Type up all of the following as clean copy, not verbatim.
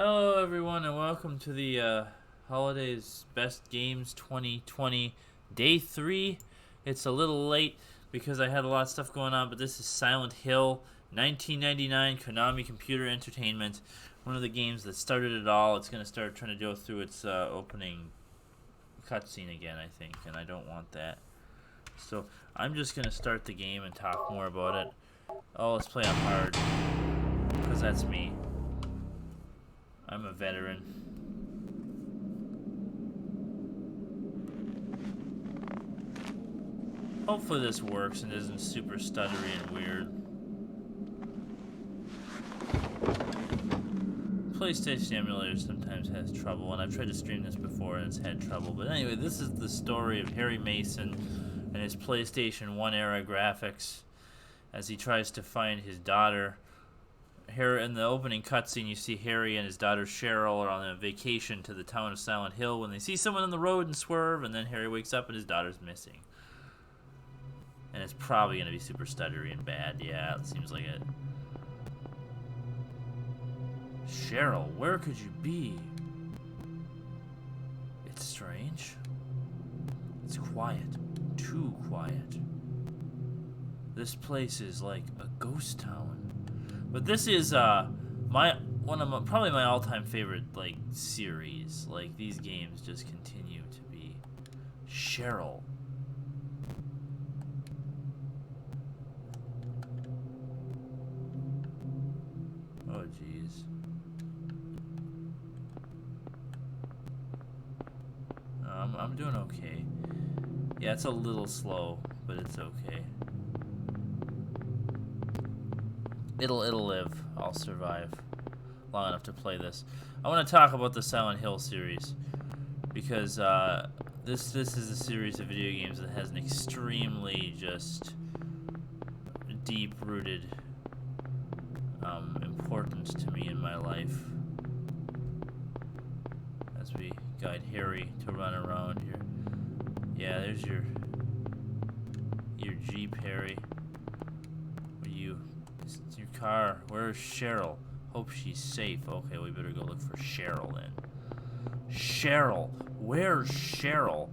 Hello, everyone, and welcome to the Holidays Best Games 2020 Day 3. It's a little late because I had a lot of stuff going on, but this is Silent Hill 1999 Konami Computer Entertainment, one of the games that started it all. It's going to start trying to go through its opening cutscene again, I think, and I don't want that. So I'm just going to start the game and talk more about it. Oh, let's play on hard, because that's me. I'm a veteran. Hopefully this works and isn't super stuttery and weird. PlayStation emulator sometimes has trouble, and I've tried to stream this before and it's had trouble. But anyway, this is the story of Harry Mason and his PlayStation 1 era graphics as he tries to find his daughter. Here in the opening cutscene, you see Harry and his daughter Cheryl are on a vacation to the town of Silent Hill when they see someone on the road and swerve, and then Harry wakes up and his daughter's missing. And it's probably going to be super stuttery and bad. Yeah, it seems like it. Cheryl, where could you be? It's strange. It's quiet. Too quiet. This place is like a ghost town. But this is probably my all-time favorite series. Like, these games just continue to be Cheryl. Oh jeez. I'm doing okay. Yeah, it's a little slow, but it's okay. It'll live. I'll survive long enough to play this. I want to talk about the Silent Hill series because this is a series of video games that has an extremely just deep-rooted importance to me in my life. As we guide Harry to run around here. Yeah, there's your Jeep, Harry. Your car. Where's Cheryl? Hope she's safe. Okay, we better go look for Cheryl then. Cheryl. Where's Cheryl?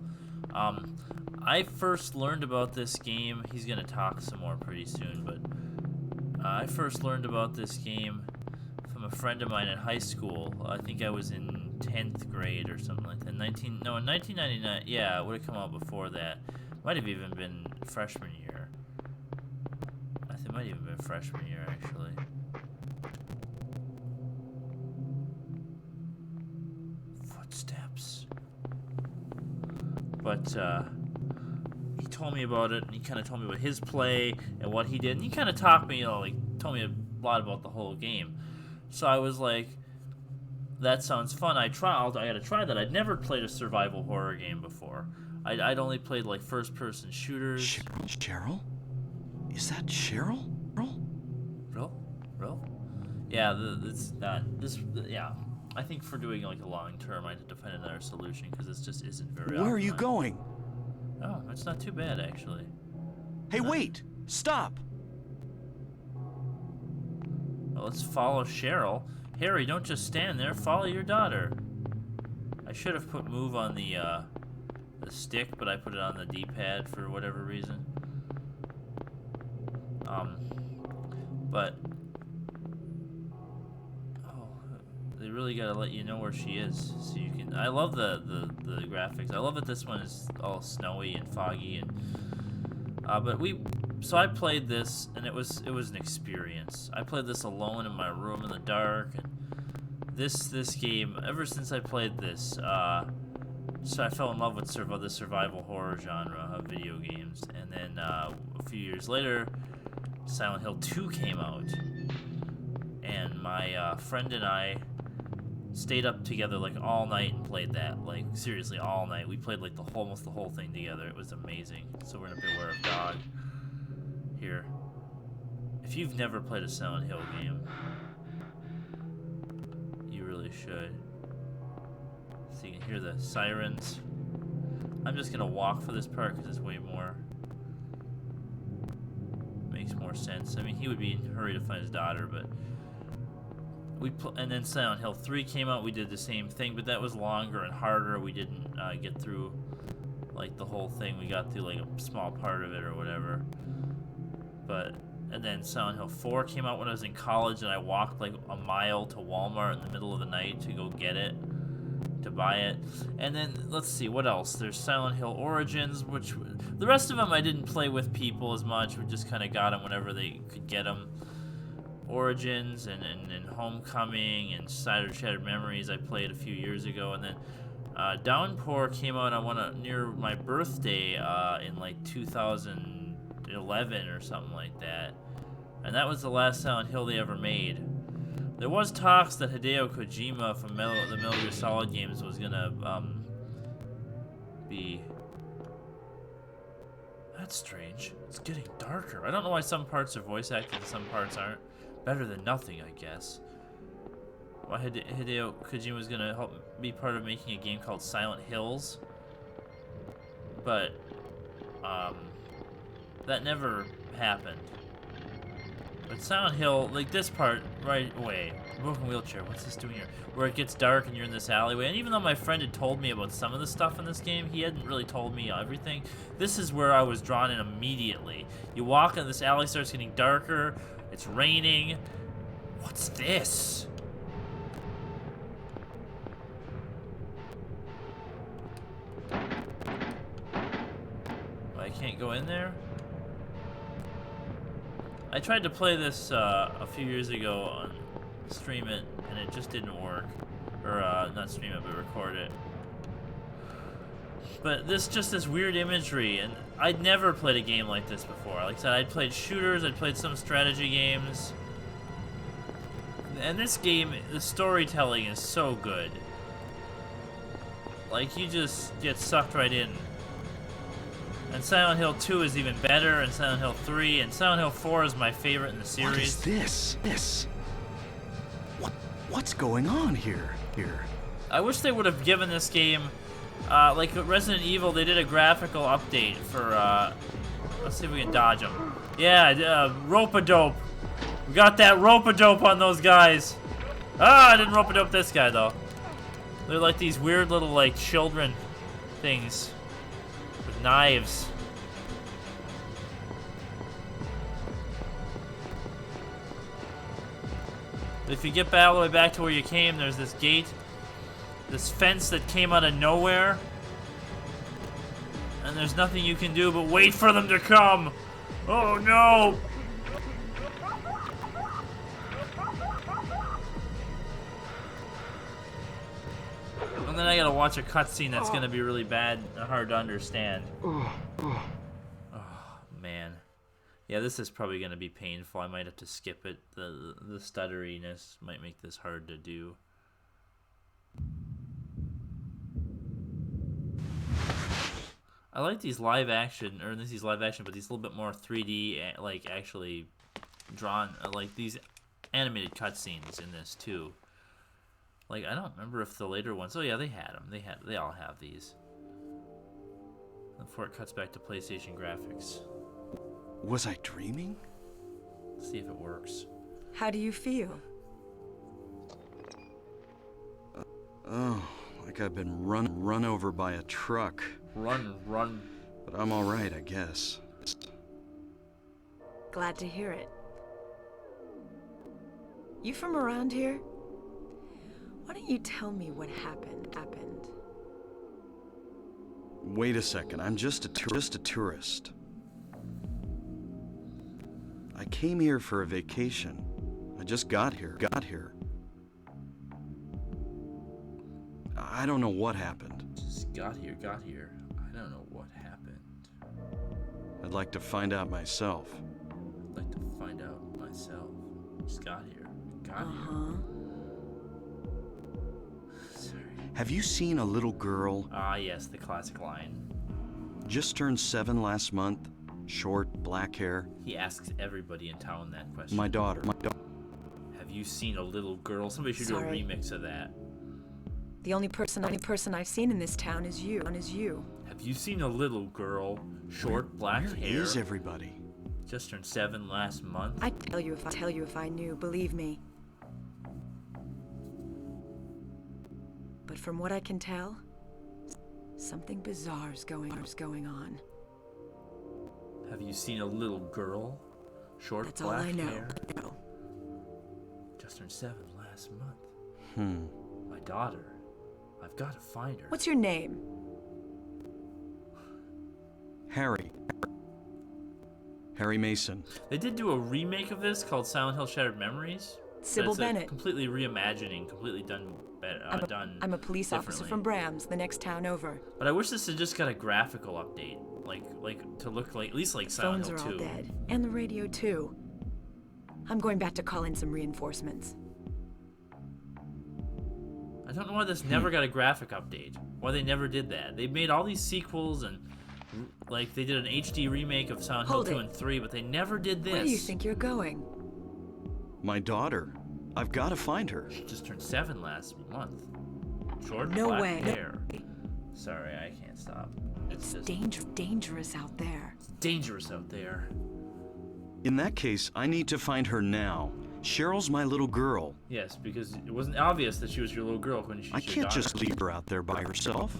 I first learned about this game. He's gonna talk some more pretty soon, but I first learned about this game from a friend of mine in high school. I think I was in 10th grade or something like that. In 1999. Yeah, it would have come out before that. Might have even been freshman year. It might even been freshman year, actually. Footsteps. But, he told me about it, and he kind of told me about his play and what he did, and he kind of told me a lot about the whole game. So I was like, that sounds fun. I gotta try that. I'd never played a survival horror game before. I'd only played, first-person shooters. Cheryl? Is that Cheryl? Bro? Yeah, it's not this. Yeah, I think for doing a long term, I had to find another solution because this just isn't very. Where are you going? Oh, it's not too bad actually. Hey, wait! Stop! Well, let's follow Cheryl. Harry, don't just stand there. Follow your daughter. I should have put move on the stick, but I put it on the D-pad for whatever reason. But they really gotta let you know where she is, so you can. I love the graphics. I love that this one is all snowy and foggy, and So I played this, and it was an experience. I played this alone in my room in the dark, and this game. Ever since I played this, so I fell in love with the survival horror genre of video games, and then a few years later, Silent Hill 2 came out, and my friend and I stayed up together all night and played that, seriously all night. We played almost the whole thing together. It was amazing. So we're gonna beware of dog here. If you've never played a Silent Hill game, you really should. So you can hear the sirens. I'm just gonna walk for this part because it's way more. Makes more sense. I mean, he would be in a hurry to find his daughter, but and then Silent Hill 3 came out. We did the same thing, but that was longer and harder. We didn't get through like the whole thing. We got through like a small part of it or whatever. And then Silent Hill 4 came out when I was in college, and I walked like a mile to Walmart in the middle of the night to go get it, to buy it. And then let's see what else. There's Silent Hill Origins, which the rest of them I didn't play with people as much. We just kind of got them whenever they could get them. Origins and Homecoming and Shattered Memories I played a few years ago, and then Downpour came out on near my birthday in like 2011 or something like that, and that was the last Silent Hill they ever made. There was talks that Hideo Kojima from the Metal Gear Solid games was gonna be. That's strange. It's getting darker. I don't know why some parts are voice acted and some parts aren't. Better than nothing, I guess. Why Hideo Kojima was gonna help be part of making a game called Silent Hills, but that never happened. But Silent Hill, like this part right away, broken wheelchair. What's this doing here? Where it gets dark and you're in this alleyway. And even though my friend had told me about some of the stuff in this game, he hadn't really told me everything. This is where I was drawn in immediately. You walk in this alley, starts getting darker. It's raining. What's this? I can't go in there? I tried to play this a few years ago on stream it, and it just didn't work. Or not stream it, but record it. But this weird imagery, and I'd never played a game like this before. Like I said, I'd played shooters, I'd played some strategy games. And this game, the storytelling is so good. Like, you just get sucked right in. And Silent Hill 2 is even better, and Silent Hill 3, and Silent Hill 4 is my favorite in the series. What is this? What's going on here? I wish they would have given this game, like Resident Evil, they did a graphical update for, let's see if we can dodge them. Yeah, rope-a-dope. We got that rope-a-dope on those guys. Ah, I didn't rope-a-dope this guy, though. They're like these weird little, like, children things with knives. If you get all the way back to where you came, there's this gate, this fence that came out of nowhere, and there's nothing you can do but wait for them to come. Oh no! And then I gotta watch a cutscene that's gonna be really bad and hard to understand. Oh man. Yeah, this is probably gonna be painful. I might have to skip it. The stutteriness might make this hard to do. I like these live action, but these a little bit more 3D, like actually drawn, like these animated cutscenes in this too. Like, I don't remember if the later ones. Oh yeah, they had them. They all have these. Before it cuts back to PlayStation graphics. Was I dreaming? Let's see if it works. How do you feel? Like I've been run over by a truck. Run. But I'm all right, I guess. Glad to hear it. You from around here? Why don't you tell me what happened? Wait a second. I'm just a tourist. I came here for a vacation. I just got here. I don't know what happened. Just got here. I don't know what happened. I'd like to find out myself. Just got here. Sorry. Have you seen a little girl? Ah, yes, the classic line. Just turned 7 last month. Short, black hair. He asks everybody in town that question. My daughter. Have you seen a little girl? Somebody should do a remix of that. The only person I've seen in this town is you. Have you seen a little girl? Short, black hair. Where is everybody? Just turned 7 last month. I'd tell you if I knew, believe me. But from what I can tell, something bizarre's going on. Have you seen a little girl? Short That's all black I know. hair. Just turned 7 last month. My daughter. I've got to find her. What's your name? Harry. Harry Mason. They did do a remake of this called Silent Hill Shattered Memories. Sybil That's Bennett. Completely reimagining, completely done better. I'm a police officer from Brams, the next town over. But I wish this had just got a graphical update, like to look like at least like Silent Phones Hill are all 2. dead, and the radio too. I'm going back to call in some reinforcements. I don't know why this never got a graphic update. Why they never did that. They made all these sequels and like they did an HD remake of Silent Hill 2 and 3, but they never did this. Where do you think you're going? My daughter. I've got to find her. She just turned 7 last month. Short No black way. hair. Sorry, I can't stop. It's just dangerous out there. dangerous out there. In that case, I need to find her now. Cheryl's my little girl. Yes, because it wasn't obvious that she was your little girl when she. I can't just leave her out there by herself.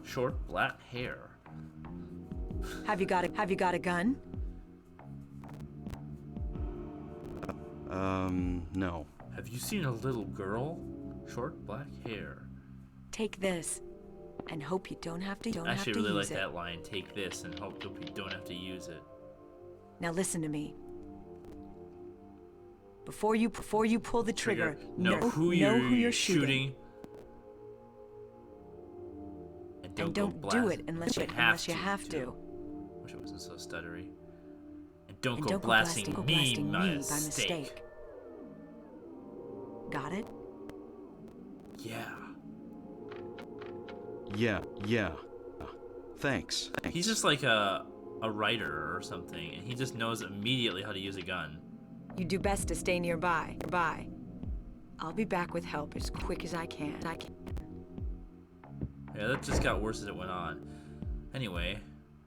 Short black hair. Have you got a gun? No. Have you seen a little girl? Short black hair. Take this, and hope you don't have to I actually really like use it. that line. Take this and hope you don't have to use it. Now listen to me. Before you pull the trigger, know who you're shooting. And And don't go do blast it unless you have to. Wish it wasn't so stuttery. And don't And go don't go blasting me by by mistake. Got it? Yeah. Yeah. Thanks. He's just like a writer or something, and he just knows immediately how to use a gun. You do best to stay nearby. I'll be back with help as quick as I can. Yeah, that just got worse as it went on. Anyway,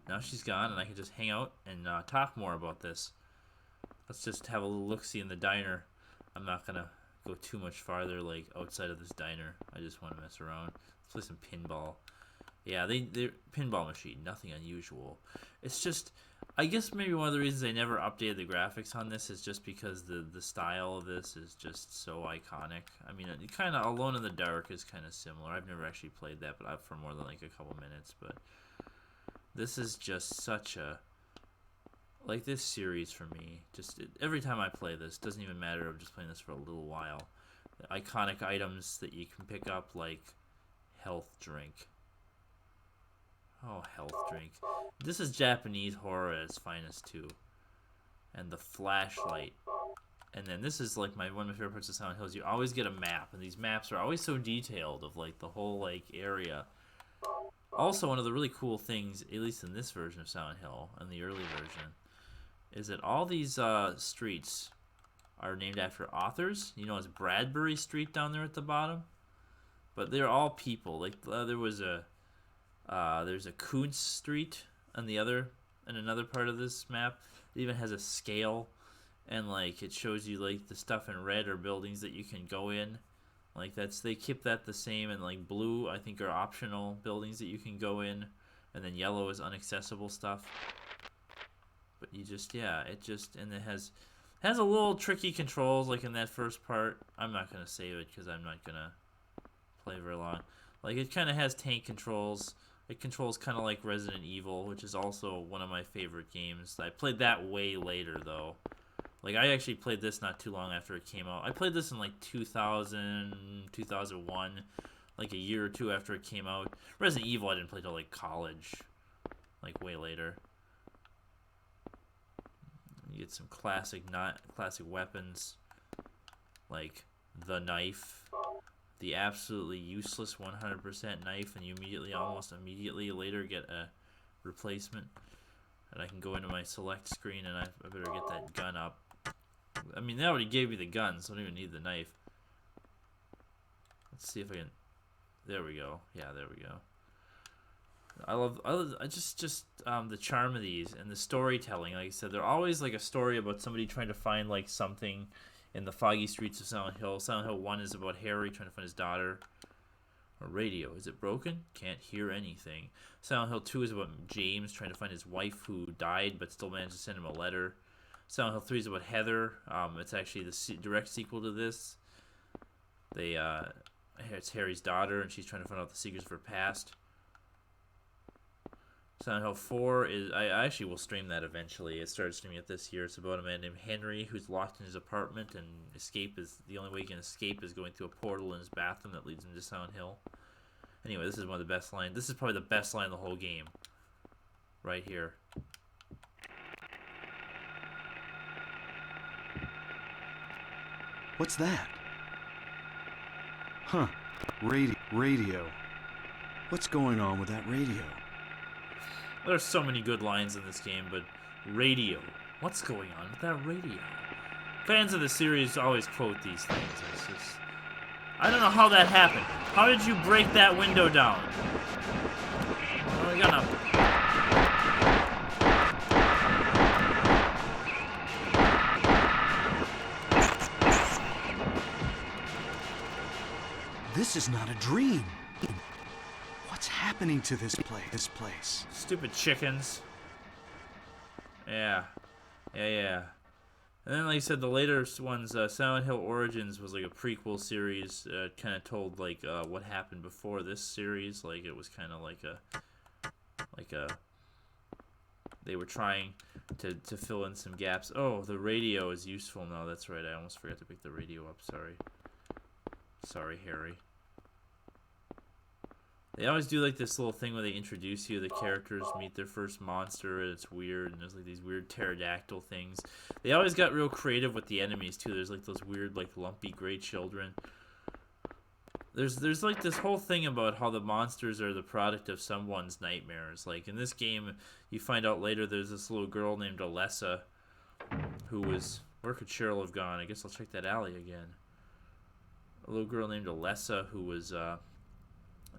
now she's gone, and I can just hang out and talk more about this. Let's just have a little look-see in the diner. I'm not gonna go too much farther, like outside of this diner. I just want to mess around. Let's play some pinball. Yeah, they're pinball machine, nothing unusual. It's just, I guess maybe one of the reasons they never updated the graphics on this is just because the style of this is just so iconic. I mean, it kind of Alone in the Dark is kind of similar. I've never actually played that, but for more than like a couple minutes. But this is just such a, like this series for me. Just every time I play this, doesn't even matter. I'm just playing this for a little while. The iconic items that you can pick up, like health drink. Oh, health drink. This is Japanese horror at its finest too. And the flashlight. And then this is like one of my favorite parts of Silent Hill is you always get a map, and these maps are always so detailed of like the whole like area. Also, one of the really cool things, at least in this version of Silent Hill, and the early version, is that all these streets are named after authors. You know, it's Bradbury Street down there at the bottom, but they're all people. Like there's a Kuntz Street on another part of this map. It even has a scale, and like it shows you like the stuff in red are buildings that you can go in. Like they keep that the same, and like blue I think are optional buildings that you can go in, and then yellow is inaccessible stuff. But you just and it has a little tricky controls like in that first part. I'm not gonna save it because I'm not gonna play very long. Like it kind of has tank controls. It controls kind of like Resident Evil, which is also one of my favorite games. I played that way later, though. Like, I actually played this not too long after it came out. I played this in, like, 2000, 2001, like a year or two after it came out. Resident Evil I didn't play till, like, college, like, way later. You get some classic weapons, like the knife. The absolutely useless 100% knife, and you almost immediately later get a replacement. And I can go into my select screen, and I better get that gun up. I mean, they already gave me the gun, so I don't even need the knife. Let's see if I can. There we go. Yeah, there we go. I just the charm of these and the storytelling. Like I said, they're always like a story about somebody trying to find like something in the foggy streets of Silent Hill. Silent Hill 1 is about Harry trying to find his daughter. A radio. Is it broken? Can't hear anything. Silent Hill 2 is about James trying to find his wife who died but still managed to send him a letter. Silent Hill 3 is about Heather. It's actually the direct sequel to this. It's Harry's daughter, and she's trying to find out the secrets of her past. Silent Hill 4 is... I actually will stream that eventually. It started streaming it this year. It's about a man named Henry who's locked in his apartment, and the only way he can escape is going through a portal in his bathroom that leads him to Silent Hill. Anyway, this is one of the best lines. This is probably the best line in the whole game. Right here. What's that? Huh. Radio. What's going on with that radio? There's so many good lines in this game, but radio. What's going on with that radio? Fans of the series always quote these things. It's just... I don't know how that happened. How did you break that window down? Well, we got This is not a dream. What's happening to this place? Stupid chickens. Yeah. And then, like I said, the later ones, Silent Hill Origins was like a prequel series. Kind of told like what happened before this series. Like it was kind of like a they were trying to fill in some gaps. Oh, the radio is useful now. That's right. I almost forgot to pick the radio up. Sorry, Harry. They always do like this little thing where they introduce you, the characters meet their first monster, and it's weird, and there's like these weird pterodactyl things. They always got real creative with the enemies too. There's like those weird like lumpy gray children. There's like this whole thing about how the monsters are the product of someone's nightmares. Like in this game, you find out later there's this little girl named Alessa who was... Where could Cheryl have gone? I guess I'll check that alley again. A little girl named Alessa who was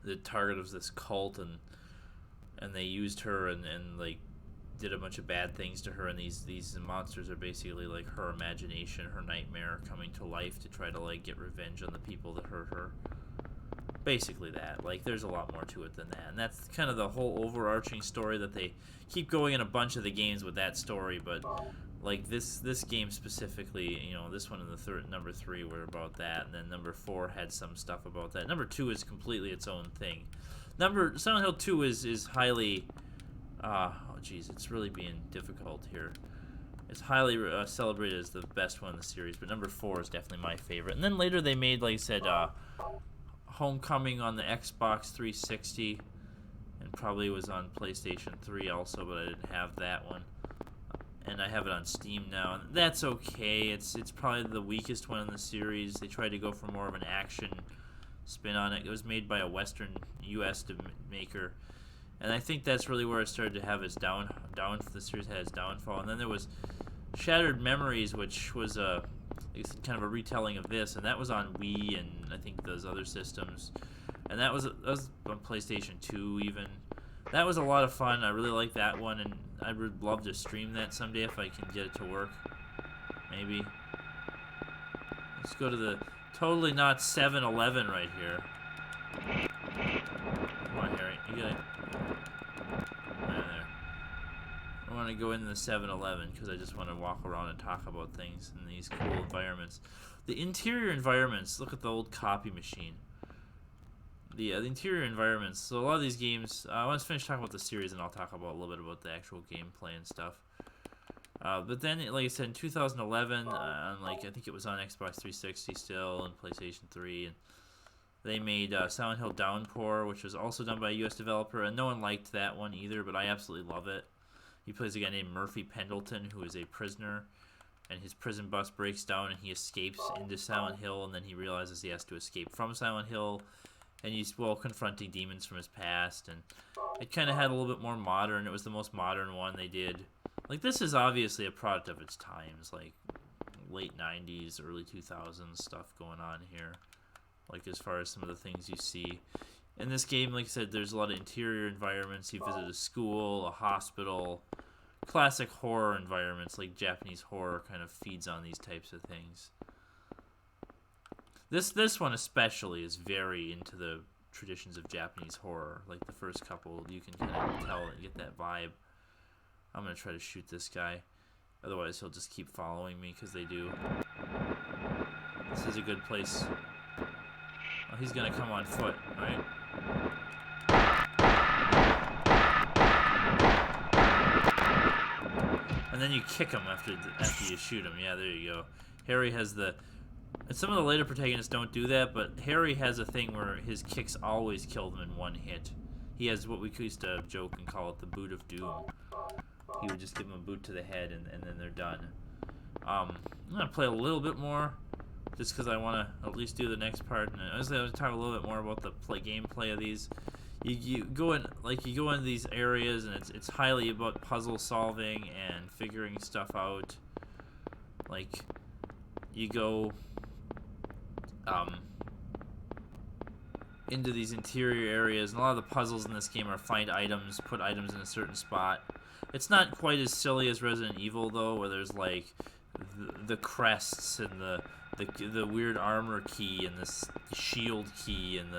the target of this cult, and they used her and like did a bunch of bad things to her, and these monsters are basically like her imagination, her nightmare coming to life to try to like get revenge on the people that hurt her. Basically that. Like there's a lot more to it than that, and that's kind of the whole overarching story that they keep going in a bunch of the games with that story. But like this game specifically, you know, this one and the number 3 were about that, and then number 4 had some stuff about that. Number 2 is completely its own thing. Silent Hill 2 is highly oh geez, it's really being difficult here. It's highly celebrated as the best one in the series, but number 4 is definitely my favorite. And then later they made, like I said, Homecoming on the Xbox 360, and probably was on PlayStation 3 also, but I didn't have that one. And I have it on Steam now, and that's okay. It's probably the weakest one in the series. They tried to go for more of an action spin on it. It was made by a Western U.S. maker, and I think that's really where it started to have its the series had its downfall. And then there was Shattered Memories, which was kind of a retelling of this, and that was on Wii and I think those other systems, and that was on PlayStation 2 even. That was a lot of fun. I really like that one, and I would love to stream that someday if I can get it to work. Maybe. Let's go to the totally not 7-Eleven right here. Come on, Harry. You gotta... Right there. I want to go into the 7-Eleven because I just want to walk around and talk about things in these cool environments. The interior environments, look at the old copy machine. The interior environments, so a lot of these games, I want to finish talking about the series and I'll talk about a little bit about the actual gameplay and stuff. But then, like I said, in 2011, I think it was on Xbox 360 still and PlayStation 3, and they made Silent Hill Downpour, which was also done by a US developer, and no one liked that one either, but I absolutely love it. He plays a guy named Murphy Pendleton, who is a prisoner, and his prison bus breaks down and he escapes into Silent Hill, and then he realizes he has to escape from Silent Hill, and he's, confronting demons from his past, and it kind of had a little bit more modern. It was the most modern one they did. Like, this is obviously a product of its times, like, late 90s, early 2000s stuff going on here, like, as far as some of the things you see. In this game, like I said, there's a lot of interior environments. You visit a school, a hospital, classic horror environments, like Japanese horror kind of feeds on these types of things. This one especially is very into the traditions of Japanese horror. Like the first couple, you can kind of tell and get that vibe. I'm gonna try to shoot this guy. Otherwise, he'll just keep following me because they do. This is a good place. Oh, he's gonna come on foot, right? And then you kick him after you shoot him. Yeah, there you go. Harry has the... And some of the later protagonists don't do that, but Harry has a thing where his kicks always kill them in one hit. He has what we used to joke and call it the boot of doom. He would just give them a boot to the head, and then they're done. I'm going to play a little bit more, just because I want to at least do the next part. And I was going to talk a little bit more about the gameplay of these. You go in these areas, and it's highly about puzzle solving and figuring stuff out. Like, you go into these interior areas, and a lot of the puzzles in this game are find items, put items in a certain spot. It's not quite as silly as Resident Evil, though, where there's like the crests and the weird armor key and this shield key and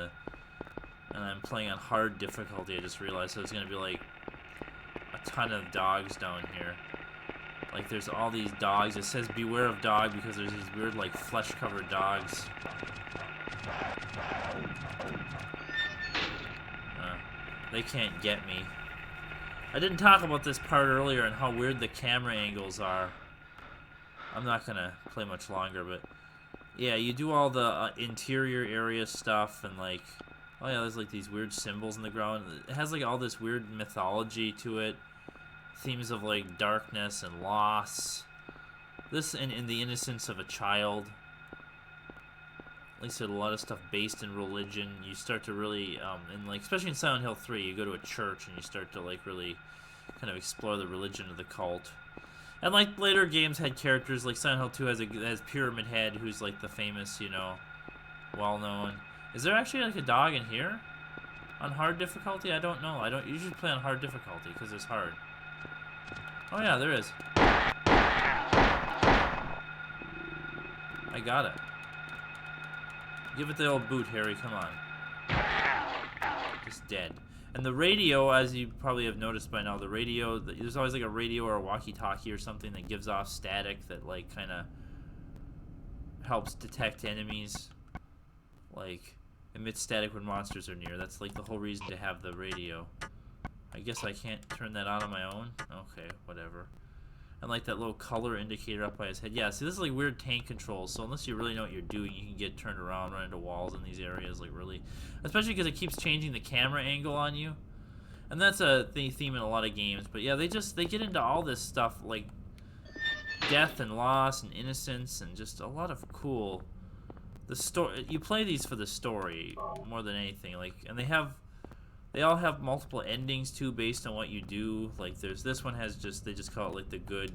I'm playing on hard difficulty. I just realized there's gonna be like a ton of dogs down here. Like there's all these dogs. It says beware of dog because there's these weird like flesh-covered dogs. They can't get me. I didn't talk about this part earlier and how weird the camera angles are. I'm not gonna play much longer, but yeah, you do all the interior area stuff and like, oh yeah, there's like these weird symbols in the ground. It has like all this weird mythology to it, themes of like darkness and loss. This in the innocence of a child. Like I said, a lot of stuff based in religion. You start to really, and like especially in Silent Hill 3, you go to a church and you start to like really kind of explore the religion of the cult. And like later games had characters like Silent Hill 2 has Pyramid Head, who's like the famous, you know, well-known. Is there actually like a dog in here on hard difficulty? I don't know. I don't usually play on hard difficulty because it's hard. Oh yeah, there is. I got it. Give it the old boot, Harry. Come on. Just dead. And the radio, as you probably have noticed by now, the radio, there's always like a radio or a walkie-talkie or something that gives off static that like kind of helps detect enemies. Like, emits static when monsters are near. That's like the whole reason to have the radio. I guess I can't turn that on my own? Okay, whatever. And like that little color indicator up by his head. Yeah, see, this is like weird tank controls, so unless you really know what you're doing, you can get turned around, run into walls in these areas, like really. Especially because it keeps changing the camera angle on you. And that's a theme in a lot of games. But yeah, they get into all this stuff, like death and loss and innocence and just a lot of cool. The story, you play these for the story more than anything, like, and they all have multiple endings too, based on what you do. Like there's this one has they just call it like the good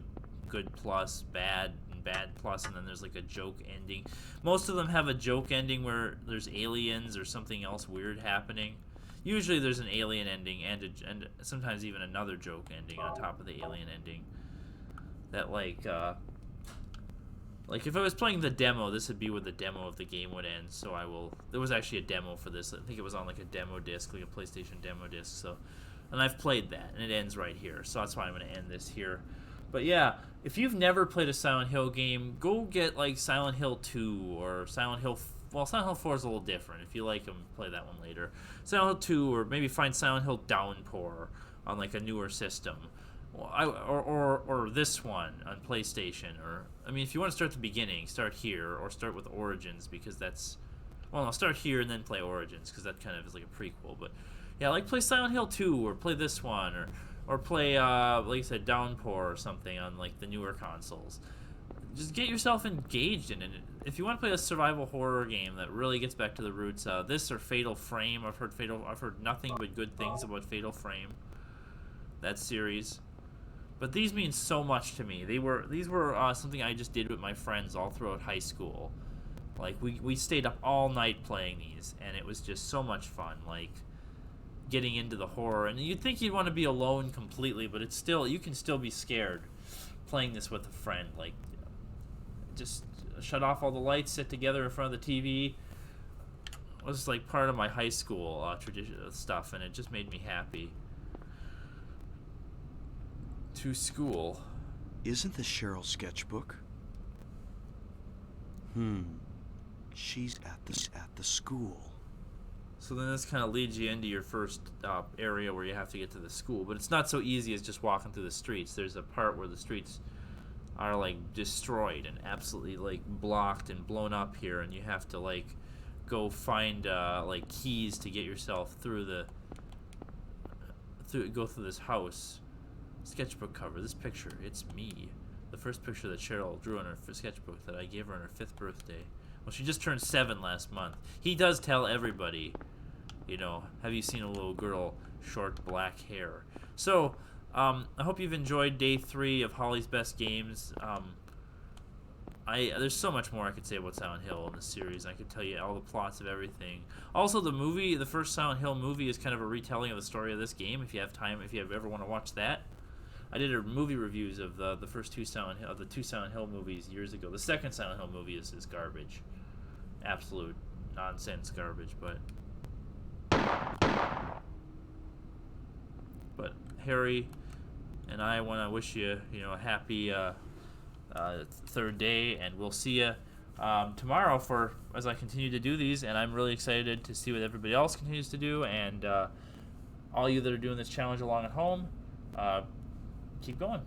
plus, bad, and bad plus, and then there's like a joke ending. Most of them have a joke ending where there's aliens or something else weird happening. Usually there's an alien ending and sometimes even another joke ending on top of the alien ending. That like if I was playing the demo, this would be where the demo of the game would end. So there was actually a demo for this. I think it was on like a demo disc, like a PlayStation demo disc. So, and I've played that, and it ends right here. So that's why I'm going to end this here. But yeah, if you've never played a Silent Hill game, go get like Silent Hill 2 or Silent Hill. Well, Silent Hill 4 is a little different. If you like them, play that one later. Silent Hill 2, or maybe find Silent Hill Downpour on like a newer system. Or this one on PlayStation, or I mean, if you want to start at the beginning, start here, or start with Origins, because that's, well, I'll start here and then play Origins, because that kind of is like a prequel. But yeah, like play Silent Hill 2, or play this one, or play like I said, Downpour or something on like the newer consoles. Just get yourself engaged in it. If you want to play a survival horror game that really gets back to the roots, this or Fatal Frame. I've heard nothing but good things about Fatal Frame, that series. But these mean so much to me. These were something I just did with my friends all throughout high school. Like we stayed up all night playing these, and it was just so much fun. Like getting into the horror, and you'd think you'd want to be alone completely, but it's still, you can still be scared playing this with a friend. Like just shut off all the lights, sit together in front of the TV, was like part of my high school tradition stuff, and it just made me happy. To school. Isn't this Cheryl's sketchbook? She's at the school. So then this kind of leads you into your first area where you have to get to the school, but it's not so easy as just walking through the streets. There's a part where the streets are like destroyed and absolutely like blocked and blown up here, and you have to like go find like keys to get yourself through go through this house. Sketchbook cover. This picture, it's me. The first picture that Cheryl drew on her sketchbook that I gave her on her 5th birthday. Well, she just turned 7 last month. He does tell everybody, you know, have you seen a little girl, short black hair? So, I hope you've enjoyed day 3 of Holly's Best Games. There's so much more I could say about Silent Hill in this series. I could tell you all the plots of everything. Also, the first Silent Hill movie is kind of a retelling of the story of this game. If you have time, if you ever want to watch that. I did a movie reviews of the first two Silent Hill movies years ago. The second Silent Hill movie is garbage, absolute nonsense garbage. But Harry and I want to wish you a happy 3rd day, and we'll see you tomorrow as I continue to do these. And I'm really excited to see what everybody else continues to do, and all you that are doing this challenge along at home. Keep going.